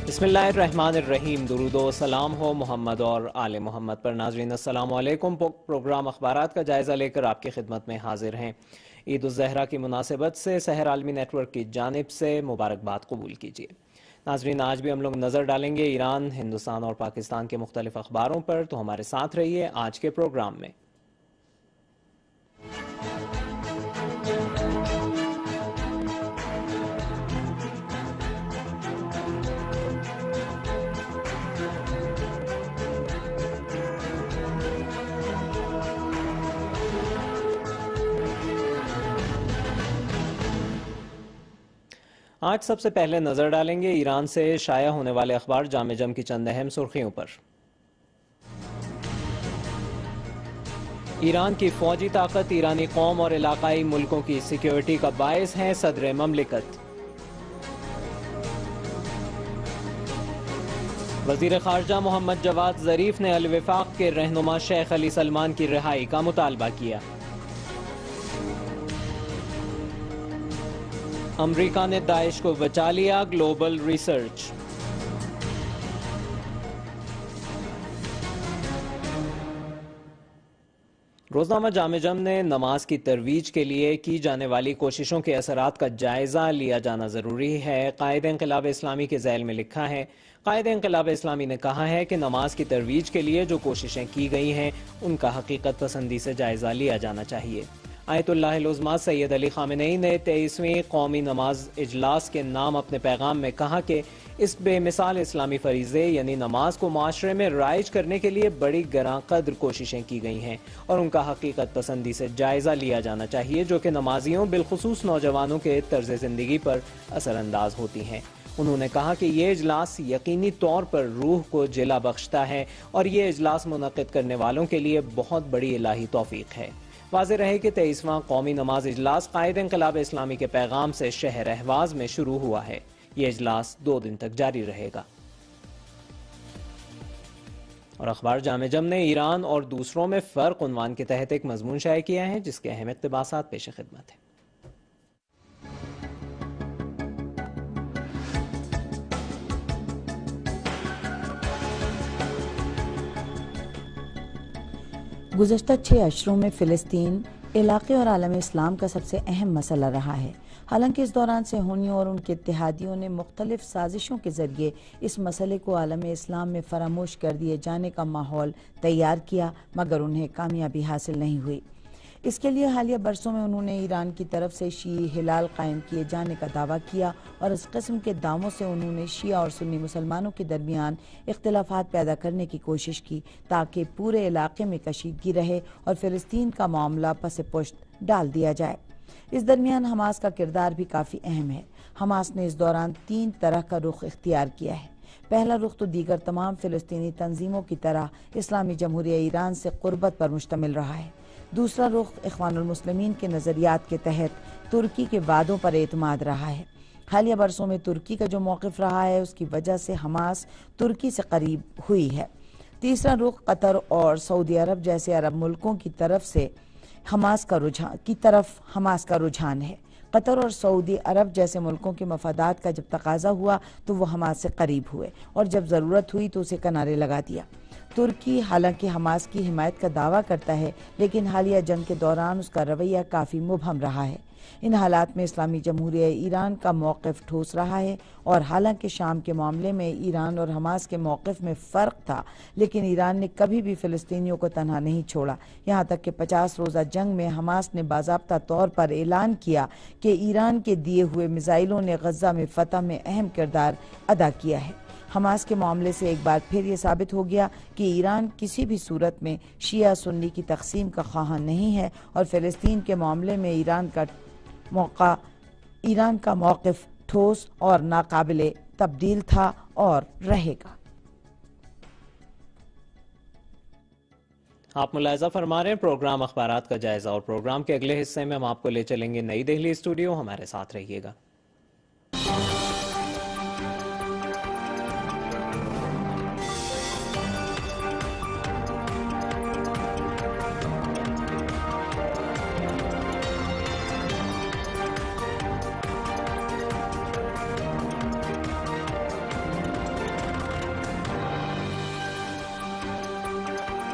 بسم اللہ الرحمن الرحیم، درود و سلام ہو محمد اور آل محمد پر۔ ناظرین السلام علیکم۔ پروگرام اخبارات کا جائزہ لے کر آپ کی خدمت میں حاضر ہیں۔ عید الضحیٰ کی مناسبت سے سحر عالمی نیٹ ورک کی جانب سے مبارکباد قبول کیجیے۔ ناظرین، آج بھی ہم لوگ نظر ڈالیں گے ایران، ہندوستان اور پاکستان کے مختلف اخباروں پر، تو ہمارے ساتھ رہیے آج کے پروگرام میں۔ آج سب سے پہلے نظر ڈالیں گے ایران سے شائع ہونے والے اخبار جام جم کی چند اہم سرخیوں پر۔ ایران کی فوجی طاقت ایرانی قوم اور علاقائی ملکوں کی سیکیورٹی کا باعث ہے، صدر مملکت۔ وزیر خارجہ محمد جواد ظریف نے الوفاق کے رہنما شیخ علی سلمان کی رہائی کا مطالبہ کیا۔ امریکہ نے داعش کو بچا لیا، گلوبل ریسرچ۔ روزنامہ جام جم نے نماز کی ترویج کے لیے کی جانے والی کوششوں کے اثرات کا جائزہ لیا جانا ضروری ہے۔ قائد انقلاب اسلامی کے ذیل میں لکھا ہے، قائد انقلاب اسلامی نے کہا ہے کہ نماز کی ترویج کے لیے جو کوششیں کی گئی ہیں ان کا حقیقت پسندی سے جائزہ لیا جانا چاہیے۔ آیت اللہ العظمیٰ سید علی خامنئی نے 23ویں قومی نماز اجلاس کے نام اپنے پیغام میں کہا کہ اس بے مثال اسلامی فریضے یعنی نماز کو معاشرے میں رائج کرنے کے لیے بڑی گراں قدر کوششیں کی گئی ہیں اور ان کا حقیقت پسندی سے جائزہ لیا جانا چاہیے، جو کہ نمازیوں بالخصوص نوجوانوں کے طرز زندگی پر اثر انداز ہوتی ہیں۔ انہوں نے کہا کہ یہ اجلاس یقینی طور پر روح کو جلا بخشتا ہے اور یہ اجلاس منعقد کرنے والوں کے لیے بہت بڑی الہی توفیق ہے۔ واضح رہے کہ 23واں قومی نماز اجلاس قائد انقلاب اسلامی کے پیغام سے شہر اہواز میں شروع ہوا ہے۔ یہ اجلاس 2 دن تک جاری رہے گا۔ اور اخبار جام جم نے ایران اور دوسروں میں فرق عنوان کے تحت ایک مضمون شائع کیا ہے جس کے اہم اقتباسات پیش خدمت ہیں۔ گزشتہ 6 اشروں میں فلسطین علاقے اور عالم اسلام کا سب سے اہم مسئلہ رہا ہے۔ حالانکہ اس دوران صہیونیوں اور ان کے اتحادیوں نے مختلف سازشوں کے ذریعے اس مسئلے کو عالم اسلام میں فراموش کر دیے جانے کا ماحول تیار کیا، مگر انہیں کامیابی حاصل نہیں ہوئی۔ اس کے لیے حالیہ برسوں میں انہوں نے ایران کی طرف سے شیعی ہلال قائم کیے جانے کا دعویٰ کیا اور اس قسم کے دعووں سے انہوں نے شیعہ اور سنی مسلمانوں کے درمیان اختلافات پیدا کرنے کی کوشش کی تاکہ پورے علاقے میں کشیدگی رہے اور فلسطین کا معاملہ پس پشت ڈال دیا جائے۔ اس درمیان حماس کا کردار بھی کافی اہم ہے۔ حماس نے اس دوران 3 طرح کا رخ اختیار کیا ہے۔ پہلا رخ تو دیگر تمام فلسطینی تنظیموں کی طرح اسلامی جمہوریہ ایران سے قربت پر مشتمل رہا ہے۔ دوسرا رخ اخوان المسلمین کے نظریات کے تحت ترکی کے وعدوں پر اعتماد رہا ہے۔ حالیہ برسوں میں ترکی کا جو موقف رہا ہے اس کی وجہ سے حماس ترکی سے قریب ہوئی ہے۔ تیسرا رخ قطر اور سعودی عرب جیسے عرب ملکوں کی طرف حماس کا رجحان ہے۔ قطر اور سعودی عرب جیسے ملکوں کے مفادات کا جب تقاضا ہوا تو وہ حماس سے قریب ہوئے اور جب ضرورت ہوئی تو اسے کنارے لگا دیا۔ ترکی حالانکہ حماس کی حمایت کا دعویٰ کرتا ہے لیکن حالیہ جنگ کے دوران اس کا رویہ کافی مبہم رہا ہے۔ ان حالات میں اسلامی جمہوریہ ایران کا موقف ٹھوس رہا ہے اور حالانکہ شام کے معاملے میں ایران اور حماس کے موقف میں فرق تھا لیکن ایران نے کبھی بھی فلسطینیوں کو تنہا نہیں چھوڑا، یہاں تک کہ 50 روزہ جنگ میں حماس نے باضابطہ طور پر اعلان کیا کہ ایران کے دیے ہوئے میزائلوں نے غزہ میں فتح میں اہم کردار ادا کیا ہے۔ حماس کے معاملے سے ایک بار پھر یہ ثابت ہو گیا کہ ایران کسی بھی صورت میں شیعہ سنی کی تقسیم کا خواہاں نہیں ہے اور فلسطین کے معاملے میں ایران کا موقف ٹھوس اور ناقابل تبدیل تھا اور رہے گا۔ آپ ملاحظہ فرما رہے ہیں پروگرام اخبارات کا جائزہ، اور پروگرام کے اگلے حصے میں ہم آپ کو لے چلیں گے نئی دہلی اسٹوڈیو۔ ہمارے ساتھ رہیے گا۔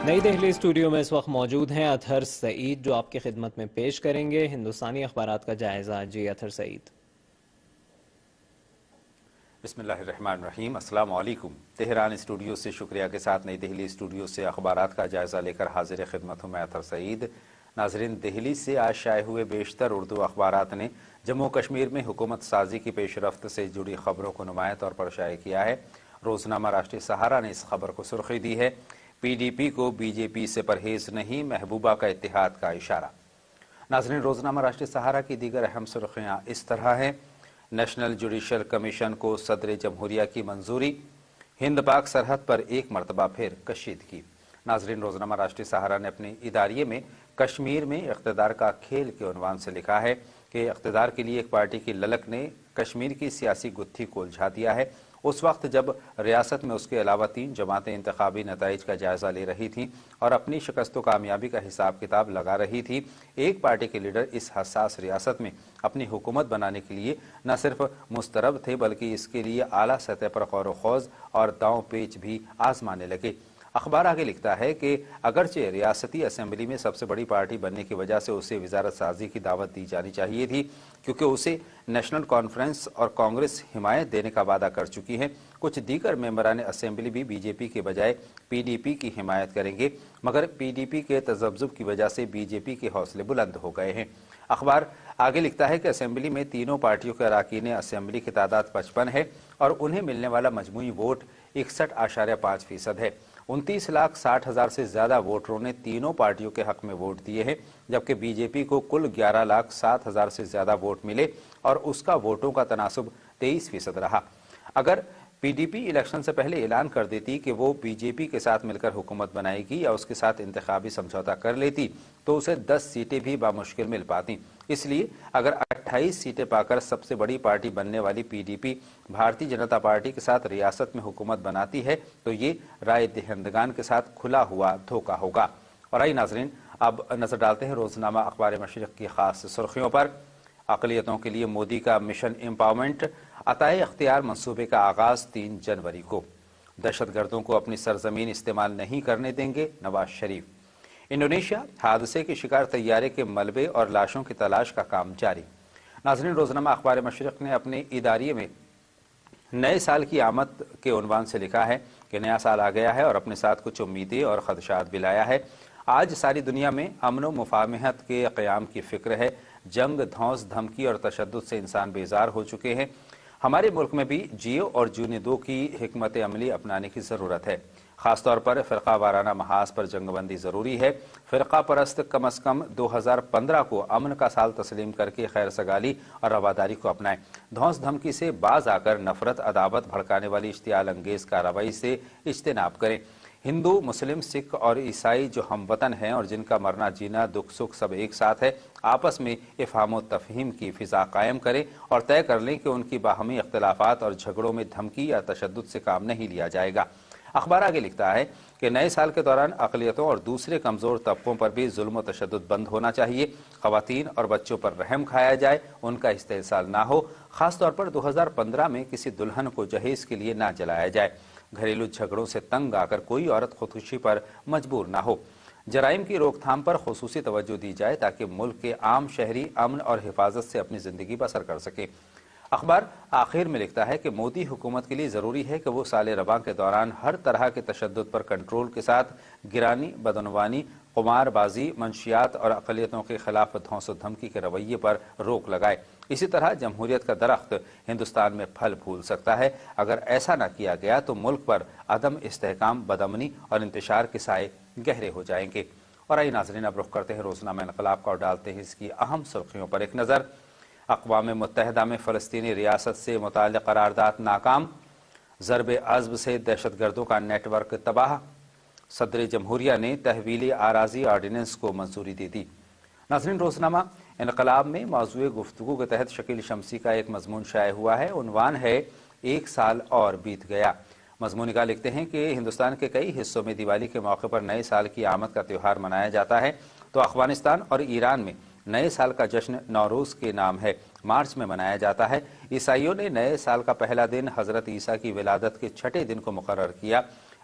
نئی دہلی اسٹوڈیو میں اس وقت موجود ہیں اطہر سعید، جو آپ کی خدمت میں پیش کریں گے ہندوستانی اخبارات کا جائزہ۔ جی اطہر سعید۔ بسم اللہ الرحمن الرحیم۔ السلام علیکم۔ تہران اسٹوڈیو سے شکریہ کے ساتھ نئی دہلی اسٹوڈیو سے اخبارات کا جائزہ لے کر حاضر خدمت ہوں میں اطہر سعید۔ ناظرین، دہلی سے آج شائع ہوئے بیشتر اردو اخبارات نے جموں کشمیر میں حکومت سازی کی پیش رفت سے جڑی خبروں کو نمایاں طور پر شائع کیا ہے۔ روزنامہ راشٹریہ سہارا نے اس خبر کو سرخی دی ہے، پی ڈی پی کو بی جے پی سے پرہیز نہیں، محبوبہ کا اتحاد کا اشارہ۔ ناظرین، روزنامہ راشٹریہ سہارا کی دیگر اہم سرخیاں اس طرح ہیں: نیشنل جوڈیشل کمیشن کو صدر جمہوریہ کی منظوری، ہند پاک سرحد پر ایک مرتبہ پھر کشیدگی۔ ناظرین، روزنامہ راشٹریہ سہارا نے اپنے اداریے میں کشمیر میں اقتدار کا کھیل کے عنوان سے لکھا ہے کہ اقتدار کے لیے ایک پارٹی کی للک نے کشمیر کی سیاسی گتھی کو الجھا دیا ہے۔ اس وقت جب ریاست میں اس کے علاوہ 3 جماعتیں انتخابی نتائج کا جائزہ لے رہی تھیں اور اپنی شکست و کامیابی کا حساب کتاب لگا رہی تھی، ایک پارٹی کے لیڈر اس حساس ریاست میں اپنی حکومت بنانے کے لیے نہ صرف مسترب تھے بلکہ اس کے لیے اعلیٰ سطح پر غور و خوض اور داؤں پیچ بھی آزمانے لگے۔ اخبار آگے لکھتا ہے کہ اگرچہ ریاستی اسمبلی میں سب سے بڑی پارٹی بننے کی وجہ سے اسے وزارت سازی کی دعوت دی جانی چاہیے تھی، کیونکہ اسے نیشنل کانفرنس اور کانگریس حمایت دینے کا وعدہ کر چکی ہے۔ کچھ دیگر ممبران اسمبلی بھی بی جے پی کے بجائے پی ڈی پی کی حمایت کریں گے، مگر پی ڈی پی کے تذبذب کی وجہ سے بی جے پی کے حوصلے بلند ہو گئے ہیں۔ اخبار آگے لکھتا ہے کہ اسمبلی میں تینوں پارٹیوں کے اراکین اسمبلی کی تعداد 55 ہے اور انہیں ملنے والا مجموعی ووٹ 61.5% ہے۔ 29,60,000 سے زیادہ ووٹروں نے تینوں پارٹیوں کے حق میں ووٹ دیے ہیں، جبکہ بی جے پی کو کل 11,07,000 سے زیادہ ووٹ ملے اور اس کا ووٹوں کا تناسب 23% رہا۔ اگر پی ڈی پی الیکشن سے پہلے اعلان کر دیتی کہ وہ بی جے پی کے ساتھ مل کر حکومت بنائے گی یا اس کے ساتھ انتخابی سمجھوتا کر لیتی تو اسے 10 سیٹیں بھی بامشکل مل پاتی۔ اس لیے اگر 28 سیٹیں پا کر سب سے بڑی پارٹی بننے والی پی ڈی پی بھارتی جنتا پارٹی کے ساتھ ریاست میں حکومت بناتی ہے تو یہ رائے دہندگان کے ساتھ کھلا ہوا دھوکہ ہوگا۔ اور آئی ناظرین، اب نظر ڈالتے ہیں روزنامہ اخبار مشرق کی خاص سرخیوں پر۔ اقلیتوں کے لیے مودی کا مشن امپاورمنٹ، عطائے اختیار منصوبے کا آغاز 3 جنوری کو۔ دہشت گردوں کو اپنی سرزمین استعمال نہیں کرنے دیں گے نواز شریف۔ انڈونیشیا، حادثے کے شکار طیارے کے ملبے اور لاشوں کی تلاش کا کام جاری۔ ناظرین، روزنامہ اخبار مشرق نے اپنے اداریے میں نئے سال کی آمد کے عنوان سے لکھا ہے کہ نیا سال آ گیا ہے اور اپنے ساتھ کچھ امیدیں اور خدشات بھی لایا ہے۔ آج ساری دنیا میں امن و مفاہمت کے قیام کی فکر ہے۔ جنگ، دھونس، دھمکی اور تشدد سے انسان بیزار ہو چکے ہیں۔ ہمارے ملک میں بھی جیو اور جینے دو کی حکمت عملی اپنانے کی ضرورت ہے۔ خاص طور پر فرقہ وارانہ محاذ پر جنگ بندی ضروری ہے۔ فرقہ پرست کم از کم 2015 کو امن کا سال تسلیم کر کے خیر سگالی اور رواداری کو اپنائیں۔ دھونس دھمکی سے باز آ کر نفرت، عداوت بھڑکانے والی اشتعال انگیز کارروائی سے اجتناب کریں۔ ہندو، مسلم، سکھ اور عیسائی جو ہم وطن ہیں اور جن کا مرنا جینا، دکھ سکھ سب ایک ساتھ ہے، آپس میں افہام و تفہیم کی فضا قائم کریں اور طے کر لیں کہ ان کی باہمی اختلافات اور جھگڑوں میں دھمکی یا تشدد سے کام نہیں لیا جائے گا۔ اخبار آگے لکھتا ہے کہ نئے سال کے دوران اقلیتوں اور دوسرے کمزور طبقوں پر بھی ظلم و تشدد بند ہونا چاہیے۔ خواتین اور بچوں پر رحم کھایا جائے، ان کا استحصال نہ ہو۔ خاص طور پر 2015 میں کسی دلہن کو جہیز کے لیے نہ جلایا جائے۔ گھریلو جھگڑوں سے تنگ آ کر کوئی عورت خودکشی پر مجبور نہ ہو۔ جرائم کی روک تھام پر خصوصی توجہ دی جائے تاکہ ملک کے عام شہری امن اور حفاظت سے اپنی زندگی بسر کر سکیں۔ اخبار آخر میں لکھتا ہے کہ مودی حکومت کے لیے ضروری ہے کہ وہ سال رواں کے دوران ہر طرح کے تشدد پر کنٹرول کے ساتھ گرانی، بدعنوانی، قمار بازی، منشیات اور اقلیتوں کے خلاف دھونس و دھمکی کے رویے پر روک لگائے۔ اسی طرح جمہوریت کا درخت ہندوستان میں پھل پھول سکتا ہے۔ اگر ایسا نہ کیا گیا تو ملک پر عدم استحکام، بدامنی اور انتشار کے سائے گہرے ہو جائیں گے۔ اور آئی ناظرین، اب رخ کرتے ہیں روزنامہ انقلاب کا اور ڈالتے ہیں اس کی اہم سرخیوں پر ایک نظر۔ اقوام متحدہ میں فلسطینی ریاست سے متعلق قرارداد ناکام، ضرب عضب سے دہشت گردوں کا نیٹ ورک تباہ، صدر جمہوریہ نے تحویل اراضی آرڈیننس کو منظوری دے دی۔ ناظرین، روزنامہ انقلاب میں موضوع گفتگو کے تحت شکیل شمسی کا ایک مضمون شائع ہوا ہے۔ عنوان ہے ایک سال اور بیت گیا۔ مضمون نگار لکھتے ہیں کہ ہندوستان کے کئی حصوں میں دیوالی کے موقع پر نئے سال کی آمد کا تہوار منایا جاتا ہے، تو افغانستان اور ایران میں نئے سال کا جشن نوروز کے نام ہے، مارچ میں منایا جاتا ہے۔ عیسائیوں نے نئے سال کا پہلا دن حضرت عیسیٰ کی ولادت کے 6 دن کو مقرر کیا۔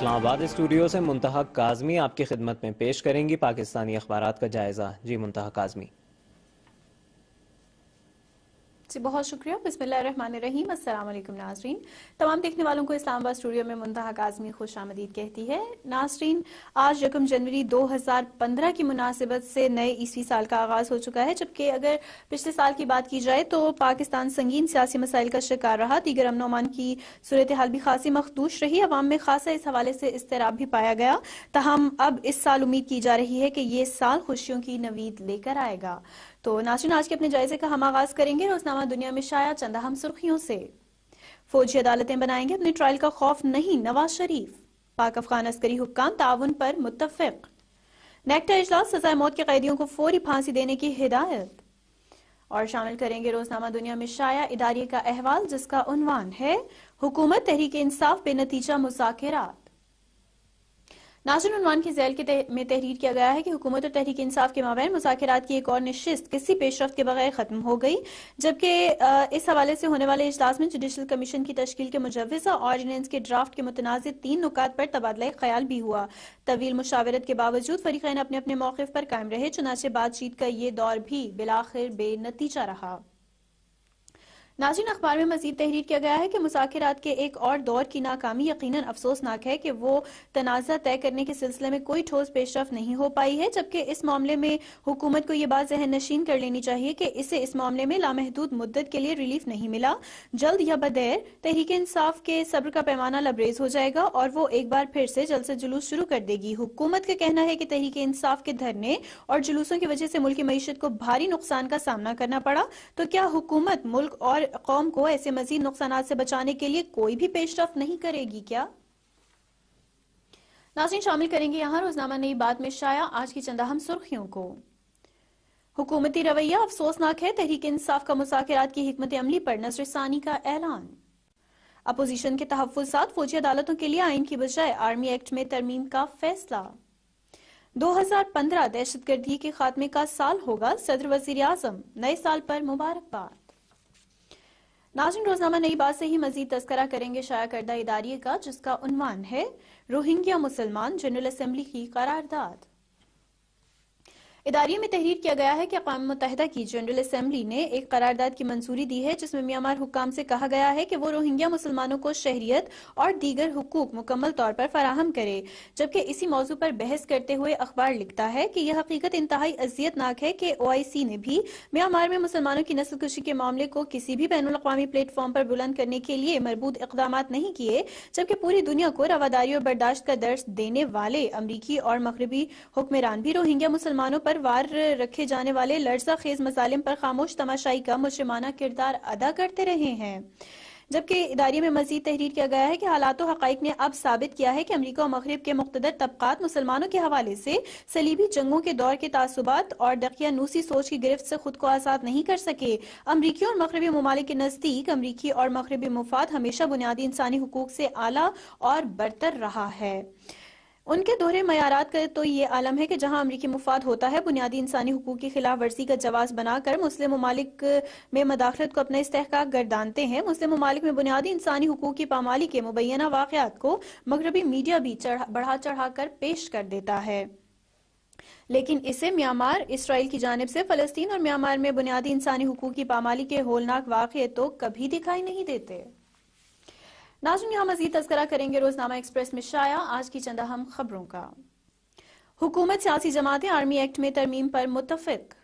اسلام آباد اسٹوڈیو سے منتہا کاظمی آپ کی خدمت میں پیش کریں گی پاکستانی اخبارات کا جائزہ. جی منتہا کاظمی. جی بہت شکریہ. بسم اللہ الرحمن الرحیم. السلام علیکم ناظرین. تمام دیکھنے والوں کو اسلام آباد اسٹوڈیو میں منتہا کاظمی خوش آمدید کہتی ہے. ناظرین آج 1 جنوری 2015 کی مناسبت سے نئے عیسوی سال کا آغاز ہو چکا ہے، جبکہ اگر پچھلے سال کی بات کی جائے تو پاکستان سنگین سیاسی مسائل کا شکار رہا. دیگر امن و امان کی صورتحال بھی خاصی مخدوش رہی. عوام میں خاصا اس حوالے سے اضطراب بھی پایا گیا. تاہم اب اس سال امید کی جا رہی ہے کہ یہ سال خوشیوں کی نوید لے کر آئے گا. تو ناظرین آج کے اپنے جائزے کا ہم آغاز کریں گے روزنامہ دنیا میں شائع چند اہم سرخیوں سے. فوجی عدالتیں بنائیں گے اپنے ٹرائل کا خوف نہیں نواز شریف. پاک افغان عسکری حکام تعاون پر متفق. نیکٹا اجلاس سزائے موت کے قیدیوں کو فوری پھانسی دینے کی ہدایت. اور شامل کریں گے روزنامہ دنیا میں شائع اداریے کا احوال جس کا عنوان ہے حکومت تحریک انصاف بے نتیجہ مذاکرات. ناظرین عنوان کی ذیل میں تحریر کیا گیا ہے کہ حکومت اور تحریک انصاف کے مابین مذاکرات کی ایک اور نشست کسی پیش رفت کے بغیر ختم ہو گئی، جبکہ اس حوالے سے ہونے والے اجلاس میں جوڈیشل کمیشن کی تشکیل کے مجوزہ آرڈیننس کے ڈرافٹ کے متنازع 3 نکات پر تبادلہ خیال بھی ہوا. طویل مشاورت کے باوجود فریقین اپنے اپنے موقف پر قائم رہے، چنانچہ بات چیت کا یہ دور بھی بالآخر بے نتیجہ رہا. ناظرین اخبار میں مزید تحریر کیا گیا ہے کہ مذاکرات کے ایک اور دور کی ناکامی یقیناً افسوسناک ہے کہ وہ تنازع طے کرنے کے سلسلے میں کوئی ٹھوس پیش رفت نہیں ہو پائی ہے، جبکہ اس معاملے میں حکومت کو یہ بات ذہن نشین کر لینی چاہیے کہ اسے اس معاملے میں لامحدود مدت کے لیے ریلیف نہیں ملا. جلد یا بدیر تحریک انصاف کے صبر کا پیمانہ لبریز ہو جائے گا اور وہ ایک بار پھر سے جلسہ جلوس شروع کر دے گی. حکومت کا کہنا ہے کہ تحریک انصاف کے دھرنے اور جلوسوں کی وجہ سے ملک کی معیشت کو بھاری نقصان کا سامنا کرنا پڑا. تو کیا حکومت ملک اور قوم کو ایسے مزید نقصانات سے بچانے کے لیے کوئی بھی پیش رفت نہیں کرے گی کیا؟ ناظرین شامل کریں گے یہاں روزنامہ نئی بات میں شائع آج کی چند اہم سرخیوں کو. حکومتی رویہ افسوسناک ہے، تحریک انصاف کا مذاکرات کی حکمت عملی پر نظر ثانی کا اعلان. اپوزیشن کے تحفظات فوجی عدالتوں کے لیے آئین کی بجائے آرمی ایکٹ میں ترمیم کا فیصلہ. 2015 دہشت گردی کے خاتمے کا سال ہوگا، صدر وزیر اعظم نئے سال پر مبارکباد. ناظرین روزنامہ نئی بات سے ہی مزید تذکرہ کریں گے شائع کردہ اداریے کا جس کا عنوان ہے روہنگیا مسلمان جنرل اسمبلی کی قرارداد. اداریے میں تحریر کیا گیا ہے کہ اقوام متحدہ کی جنرل اسمبلی نے ایک قرارداد کی منظوری دی ہے جس میں میانمار حکام سے کہا گیا ہے کہ وہ روہنگیا مسلمانوں کو شہریت اور دیگر حقوق مکمل طور پر فراہم کرے. جبکہ اسی موضوع پر بحث کرتے ہوئے اخبار لکھتا ہے کہ یہ حقیقت انتہائی اذیت ناک ہے کہ OIC نے بھی میانمار میں مسلمانوں کی نسل کشی کے معاملے کو کسی بھی بین الاقوامی پلیٹ فارم پر بلند کرنے کے لیے مربوط اقدامات نہیں کیے، جبکہ پوری دنیا کو رواداری اور برداشت کا درس دینے والے امریکی اور مغربی حکمران بھی روہنگیا مسلمانوں پر وار رکھے جانے والے لرزہ خیز مظالم پر خاموش تماشائی کا مجرمانہ کردار ادا کرتے رہے ہیں. جبکہ اداریے میں مزید تحریر کیا گیا ہے کہ حالات و حقائق نے اب ثابت کیا ہے کہ امریکہ اور مغرب کے مقتدر طبقات مسلمانوں کے حوالے سے صلیبی جنگوں کے دور کے تعصبات اور دقیانوسی سوچ کی گرفت سے خود کو آزاد نہیں کر سکے. امریکی اور مغربی ممالک کے نزدیک امریکی اور مغربی مفاد ہمیشہ بنیادی انسانی حقوق سے اعلیٰ اور برتر رہا ہے. ان کے دوہرے معیارات کا تو یہ عالم ہے کہ جہاں امریکی مفاد ہوتا ہے بنیادی انسانی حقوق کی خلاف ورزی کا جواز بنا کر مسلم ممالک میں مداخلت کو اپنا استحقاق گردانتے ہیں. مسلم ممالک میں بنیادی انسانی حقوق کی پامالی کے مبینہ واقعات کو مغربی میڈیا بھی بڑھا چڑھا کر پیش کر دیتا ہے، لیکن اسے میانمار اسرائیل کی جانب سے فلسطین اور میانمار میں بنیادی انسانی حقوق کی پامالی کے ہولناک واقعے تو کبھی دکھائی نہیں دیتے. ناظرین یہاں مزید تذکرہ کریں گے روزنامہ ایکسپریس میں شائع آج کی چند اہم خبروں کا. حکومت سیاسی جماعتیں آرمی ایکٹ میں ترمیم پر متفق.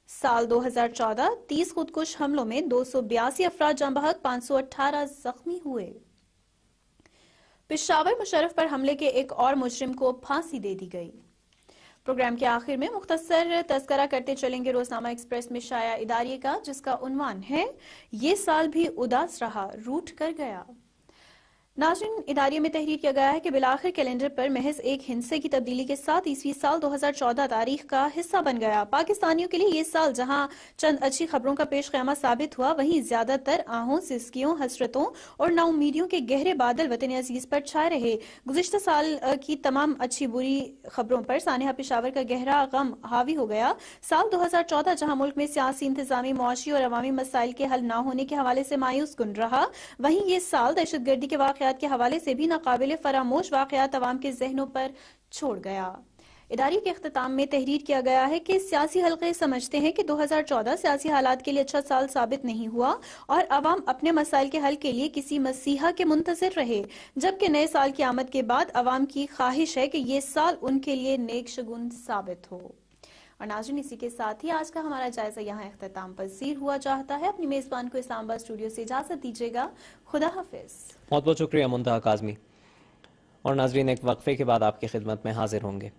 سال 2014 30 خودکش حملوں میں 282 افراد جاں بحق 518 زخمی ہوئے. پشاور مشرف پر حملے کے ایک اور مجرم کو پھانسی دے دی گئی. پروگرام کے آخر میں مختصر تذکرہ کرتے چلیں گے روزنامہ ایکسپریس میں شائع اداریے کا جس کا عنوان ہے یہ سال بھی اداس رہا روٹھ کر گیا. ناظرین اداریے میں تحریر کیا گیا ہے کہ بالآخر کیلنڈر پر محض ایک ہندسے کی تبدیلی کے ساتھ عیسوی سال 2014 تاریخ کا حصہ بن گیا. پاکستانیوں کے لیے یہ سال جہاں چند اچھی خبروں کا پیش خیمہ ثابت ہوا، وہیں زیادہ تر آہوں سسکیوں حسرتوں اور نا امیدیوں کے گہرے بادل وطن عزیز پر چھائے رہے. گزشتہ سال کی تمام اچھی بری خبروں پر سانحہ پشاور کا گہرا غم حاوی ہو گیا. سال 2014 جہاں ملک میں سیاسی، انتظامی، معاشی اور عوامی مسائل کے حل نہ ہونے کے حوالے سے مایوس کن رہا، وہیں یہ سال دہشت گردی کے واقعات واقعات کے حوالے سے بھی ناقابل فراموش واقعات عوام کے ذہنوں پر چھوڑ گیا۔ ادارے کے اختتام میں تحریر کیا گیا ہے کہ سیاسی حلقے سمجھتے ہیں کہ 2014 سیاسی حالات کے لیے اچھا سال ثابت نہیں ہوا اور عوام اپنے مسائل کے حل کے لیے کسی مسیحا کے منتظر رہے، جبکہ نئے سال کی آمد کے بعد عوام کی خواہش ہے کہ یہ سال ان کے لیے نیک شگون ثابت ہو۔ اور ناظرین، اسی کے ساتھ ہی آج کا ہمارا جائزہ یہاں اختتام پذیر ہوا چاہتا ہے۔ اپنی میزبان کو اسلام آباد اسٹوڈیو سے اجازت دیجیے گا۔ خدا حافظ۔ بہت بہت شکریہ منتہا کاظمی۔ اور ناظرین، ایک وقفے کے بعد آپ کی خدمت میں حاضر ہوں گے۔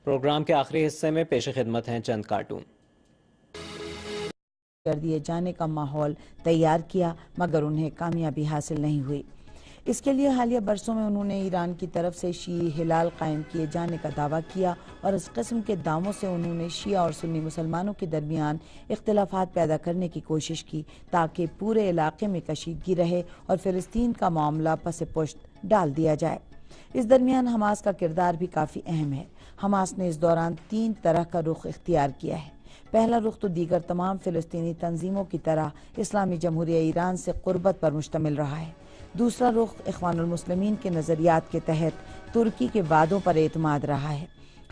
پروگرام کے آخری حصے میں پیش خدمت ہیں چند کارٹون۔ کر دیے جانے کا ماحول تیار کیا مگر انہیں کامیابی حاصل نہیں ہوئی۔ اس کے لیے حالیہ برسوں میں انہوں نے ایران کی طرف سے شیعی ہلال قائم کیے جانے کا دعویٰ کیا اور اس قسم کے دعووں سے انہوں نے شیعہ اور سنی مسلمانوں کے درمیان اختلافات پیدا کرنے کی کوشش کی تاکہ پورے علاقے میں کشیدگی رہے اور فلسطین کا معاملہ پس پشت ڈال دیا جائے۔ اس درمیان حماس کا کردار بھی کافی اہم ہے۔ حماس نے اس دوران 3 طرح کا رخ اختیار کیا ہے۔ پہلا رخ تو دیگر تمام فلسطینی تنظیموں کی طرح اسلامی جمہوریہ ایران سے قربت پر مشتمل رہا ہے۔ دوسرا رخ اخوان المسلمین کے نظریات کے تحت ترکی کے وعدوں پر اعتماد رہا ہے۔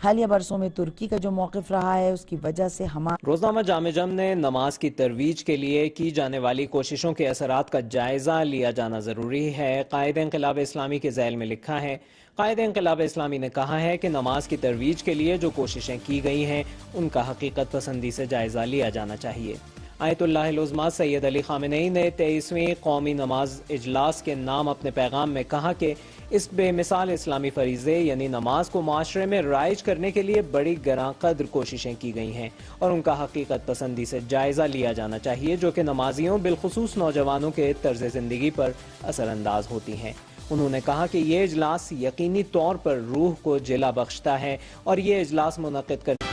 حالیہ برسوں میں ترکی کا جو موقف رہا ہے اس کی وجہ سے روزنامہ جامع جم نے نماز کی ترویج کے لیے کی جانے والی کوششوں کے اثرات کا جائزہ لیا جانا ضروری ہے۔ قائد انقلاب اسلامی کے ذیل میں لکھا ہے، قائد انقلاب اسلامی نے کہا ہے کہ نماز کی ترویج کے لیے جو کوششیں کی گئی ہیں ان کا حقیقت پسندی سے جائزہ لیا جانا چاہیے۔ آیت اللہ العظمیٰ سید علی خامنئی نے 23ویں قومی نماز اجلاس کے نام اپنے پیغام میں کہا کہ اس بے مثال اسلامی فریضے یعنی نماز کو معاشرے میں رائج کرنے کے لیے بڑی گراں قدر کوششیں کی گئی ہیں اور ان کا حقیقت پسندی سے جائزہ لیا جانا چاہیے جو کہ نمازیوں بالخصوص نوجوانوں کے طرز زندگی پر اثر انداز ہوتی ہیں۔ انہوں نے کہا کہ یہ اجلاس یقینی طور پر روح کو جلا بخشتا ہے اور یہ اجلاس منعقد کرنے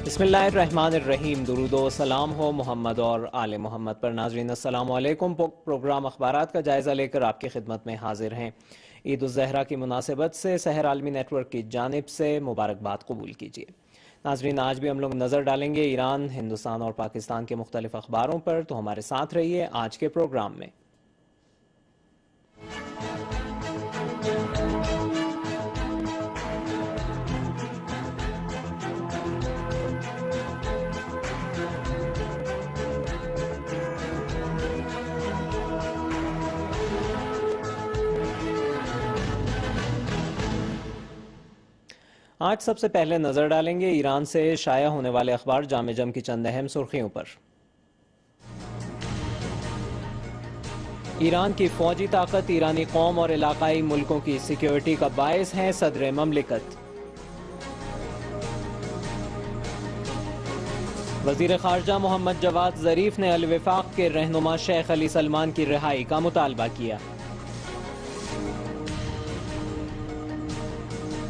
بسم اللہ الرحمن الرحیم، درود و سلام ہو محمد اور آل محمد پر۔ ناظرین السلام علیکم۔ پروگرام اخبارات کا جائزہ لے کر آپ کی خدمت میں حاضر ہیں۔ عید الضحیٰ کی مناسبت سے سحر عالمی نیٹ ورک کی جانب سے مبارکباد قبول کیجیے۔ ناظرین، آج بھی ہم لوگ نظر ڈالیں گے ایران، ہندوستان اور پاکستان کے مختلف اخباروں پر، تو ہمارے ساتھ رہیے آج کے پروگرام میں۔ آج سب سے پہلے نظر ڈالیں گے ایران سے شائع ہونے والے اخبار جامع جم کی چند اہم سرخیوں پر۔ ایران کی فوجی طاقت ایرانی قوم اور علاقائی ملکوں کی سیکیورٹی کا باعث ہے، صدر مملکت۔ وزیر خارجہ محمد جواد ظریف نے الوفاق کے رہنما شیخ علی سلمان کی رہائی کا مطالبہ کیا۔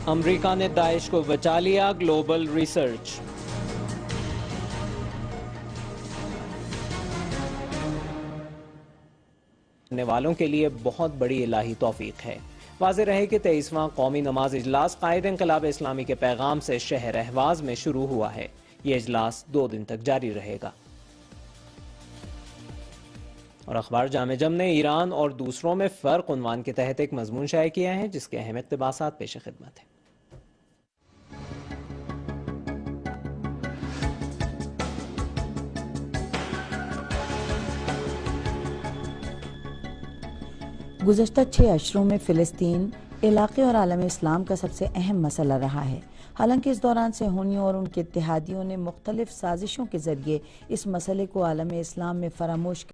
امریکہ نے داعش کو بچا لیا، گلوبل ریسرچ۔ کرنے والوں کے لیے بہت بڑی الہی توفیق ہے۔ واضح رہے کہ 23واں قومی نماز اجلاس قائد انقلاب اسلامی کے پیغام سے شہر اہواز میں شروع ہوا ہے۔ یہ اجلاس 2 دن تک جاری رہے گا۔ اور اخبار جامع جم نے ایران اور دوسروں میں فرق عنوان کے تحت ایک مضمون شائع کیا ہے جس کے اہم اقتباسات پیش خدمت ہیں۔ گزشتہ 6 اشروں میں فلسطین علاقے اور عالم اسلام کا سب سے اہم مسئلہ رہا ہے۔ حالانکہ اس دوران صہیونیوں اور ان کے اتحادیوں نے مختلف سازشوں کے ذریعے اس مسئلے کو عالم اسلام میں فراموش